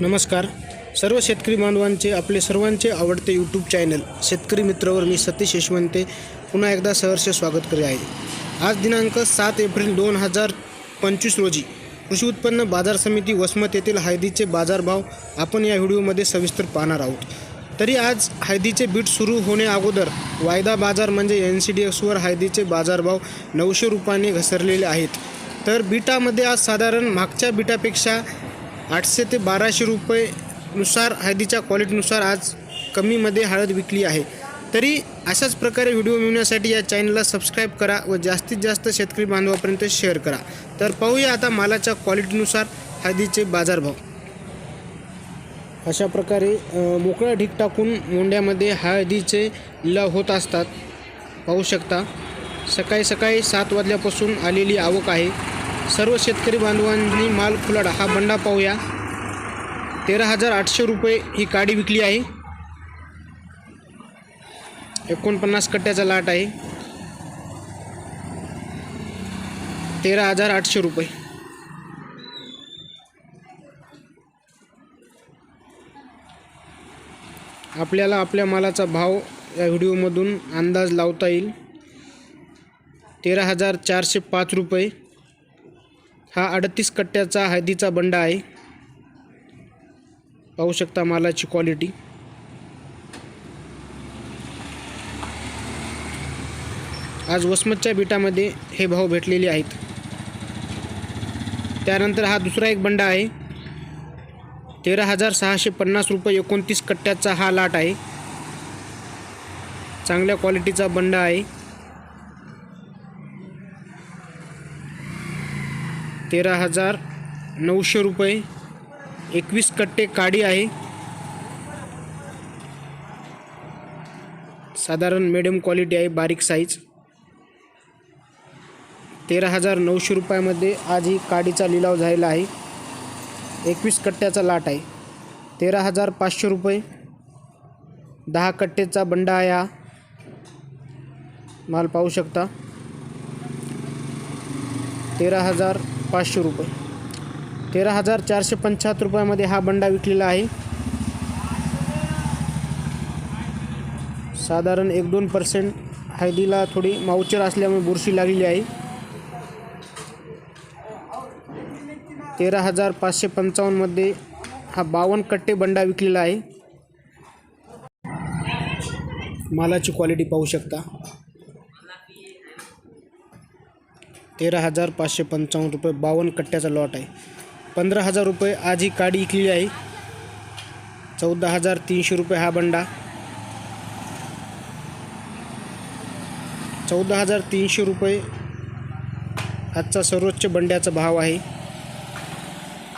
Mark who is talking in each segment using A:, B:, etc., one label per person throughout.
A: नमस्कार सर्व शेतकरी बांधवांचे आपले सर्वांचे आवडते यूट्यूब चॅनल शेतकरी मित्रावर मी सतीश यशवंते पुन्हा एकदा सहर्ष स्वागत करीत आहे। आज दिनांक 7 एप्रिल 2025 रोजी कृषी उत्पन्न बाजार समिती वसमत येथील हळदीचे बाजारभाव आपण या व्हिडिओमध्ये सविस्तर पाहणार आहोत। तरी आज हळदीचे बीट सुरू होणे अगोदर वायदा बाजार म्हणजे NCDX वर हळदीचे बाजारभाव 900 रुपयांनी घसरलेले आहेत। तर बीटामध्ये आज साधारण मागच्या बीटापेक्षा 800 ते 1200 रुपये नुसार हळदीच्या क्वालिटीनुसार आज कमीमध्ये हळद विकली आहे। तरी अशाच प्रकारे व्हिडिओ मिळवण्यासाठी या चॅनलला सबस्क्राईब करा व जास्तीत जास्त शेतकरी बांधवांपर्यंत शेअर करा। तर पाहूया आता मालाच्या क्वालिटीनुसार हळदीचे बाजारभाव। अशा प्रकारे मोकळा ढीग टाकून मोंड्यामध्ये हळदीचे लिलाव होत असतात। पाहू शकता सकाळी 7 वाजल्यापासून आलेली आवक आहे। सर्व शेतकरी बांधवांनी माल खुलाडा हा बंडा पाहूया। 13,800 रुपये ही काडी विकली आहे। 49 कट्ट्याचा लाट आहे। 13,800 रुपये। आपल्याला आपल्या मालाचा भाव या व्हिडिओमधून अंदाज लावता येईल। 13,405 रुपये हा 38 कट्ट्याचा हळदीचा बंडा आहे। पाहू शकता मालाची क्वालिटी। आज वसमतच्या बीटामध्ये हे भाव भेटलेले आहेत। त्यानंतर हा दुसरा एक बंडा आहे। 13,650 रुपये 29 कट्ट्याचा हा लाट आहे। चांगल्या क्वालिटीचा बंडा आहे। 13,900 रुपये 21 कट्टे काडी आहे। साधारण मीडियम क्वालिटी आहे, बारीक साईज। 13,900 रुपयामध्ये आज ही काडीचा लिलाव झालेला आहे। 21 कट्ट्याचा लाट आहे। 13,500 रुपये 10 कट्टेचा बंडा आहे। हा माल पाहू शकता। 13,500 रुपये। 13,475 रुपयामध्ये हा बंडा विकलेला आहे। साधारण 1-2% हळदीला थोडी माऊचर असल्यामुळे बुरशी लागलेली आहे। 13,555 मध्ये हा 52 कट्टे बंडा विकलेला आहे। मालाची क्वालिटी पाहू शकता। 13,555 रुपये 52 कट्ट्याचा लॉट आहे। 15,000 रुपये आज ही काडी विकलेली आहे। 14,300 रुपये हा बंडा। 14,300 रुपये आजचा सर्वोच्च बंड्याचा भाव आहे।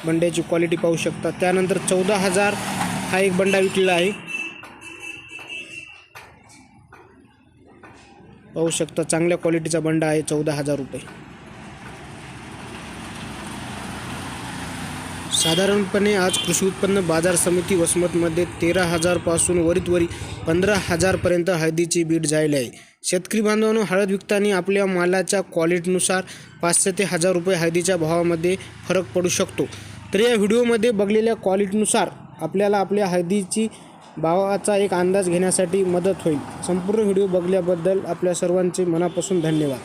A: बंड्याची क्वालिटी पाहू शकता। त्यानंतर 14,000 हा एक बंडा विकलेला आहे। पाहू शकता चांगल्या क्वालिटीचा बंडा आहे। 14,000 रुपये। साधारणपणे आज कृषी उत्पन्न बाजार समिती वसमतमध्ये 13,000 पासून वरी 15,000 पर्यंत हळदीची बीट झालेली आहे। शेतकरी बांधवांनो, हळद विकताना आपल्या मालाच्या क्वालिटीनुसार 500 ते 1000 रुपये हळदीच्या भावामध्ये फरक पडू शकतो। तर या व्हिडिओमध्ये बघलेल्या क्वालिटीनुसार आपल्याला आपल्या हळदीची भावाचा एक अंदाज घेण्यासाठी मदत होईल। संपूर्ण व्हिडिओ बघल्याबद्दल आपल्या सर्वांचे मनापासून धन्यवाद।